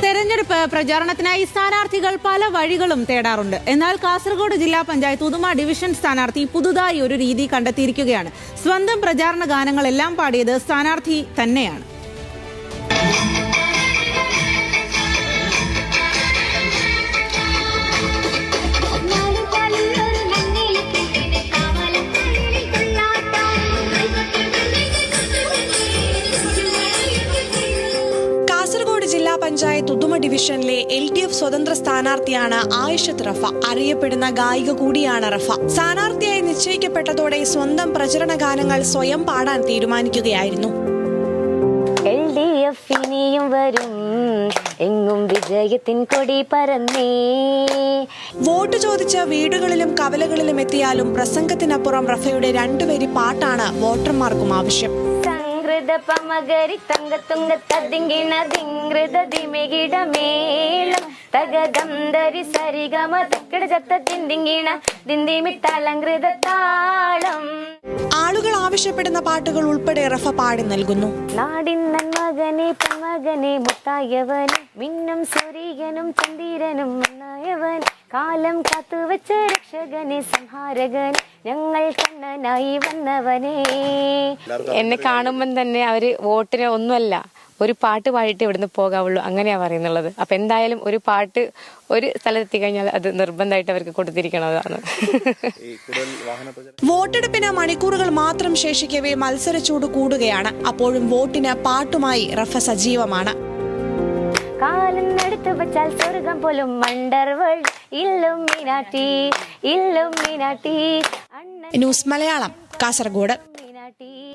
തെരഞ്ഞെടുപ്പ് പ്രചാരണത്തിനായി സ്ഥാനാർത്ഥികൾ പല വഴികളും തേടാറുണ്ട്. എന്നാൽ കാസർഗോഡ് ജില്ലാ പഞ്ചായത്ത് ഉദുമ ഡിവിഷൻ സ്ഥാനാർത്ഥി പുതുതായി ഒരു രീതി കണ്ടെത്തിയിരിക്കുകയാണ്. സ്വന്തം പ്രചാരണ ഗാനങ്ങളെല്ലാം പാടിയത് സ്ഥാനാർത്ഥി തന്നെയാണ്. ജില്ലാ പഞ്ചായത്ത് ഉദുമ ഡിവിഷനിലെ LDF സ്വതന്ത്ര സ്ഥാനാർത്ഥിയാണ് ആയിഷത്ത് റഫ. അറിയപ്പെടുന്ന ഗായിക കൂടിയാണ് റഫ. സ്ഥാനാർത്ഥിയായി നിശ്ചയിക്കപ്പെട്ടതോടെ സ്വന്തം പ്രചരണ ഗാനങ്ങൾ സ്വയം പാടാൻ തീരുമാനിക്കുകയായിരുന്നു. LDF ഇനിയും വരും, എങ്ങും വിജയത്തിൻ കൊടി പറന്നേ. വോട്ട് ചോദിച്ച് വീടുകളിലും കവലകളിലും എത്തിയാലും പ്രസംഗത്തിനപ്പുറം റഫയുടെ രണ്ടുവരി പാട്ടാണ് വോട്ടർമാർക്കും ആവശ്യം. പമകരി തങ്കത്തുങ്ക തതിങ്കിണ ദിംഗൃത ദിമികിട മേളം തകദംദരി സരിഗമ തക്കട ചത്ത ദിന്ദിങ്കിണ ദിന്ദിമി തളങ്കൃത താളം. ആളുകൾ ആവശ്യപ്പെടുന്ന പാട്ടുകൾ ഉൾപ്പെടെ റഫ പാടി നൽകുന്നു. നാടിൻ നന്മകനെ പൊന്മകനെ മുത്തായവൻ, മിന്നും സൂര്യനും ചന്ദ്രനും മന്നായവൻ, കാലം കാത്തുവച്ച രക്ഷകനെ സംഹാരകൻ, ഞങ്ങൾ കണ്ണനായി വന്നവനേ. എന്നെ കാണുമ്പം തന്നെ അവര് വോട്ടിന് ഒന്നുമല്ല, ഒരു പാട്ട് പാടിയിട്ട് ഇവിടുന്ന് പോകാവുള്ളൂ, അങ്ങനെയാ പറയുന്നുള്ളത്. അപ്പൊ എന്തായാലും ഒരു പാട്ട് ഒരു സ്ഥലത്തെത്തി കഴിഞ്ഞാൽ അത് നിർബന്ധമായിട്ട് അവർക്ക് കൊടുത്തിരിക്കണതാണ്. വോട്ടെടുപ്പിന് മണിക്കൂറുകൾ മാത്രം ശേഷിക്കവേ മത്സരച്ചൂട് കൂടുകയാണ്. അപ്പോഴും വോട്ടിന് പാട്ടുമായി റഫ സജീവമാണ്. കാലം എടുത്തു വച്ചാൽ സ്വർഗം പോലും മണ്ടർവൾ ഇല്ലുമിനാട്ടി ഇല്ലുമിനാട്ടി. ന്യൂസ് മലയാളം, കാസർഗോഡ്.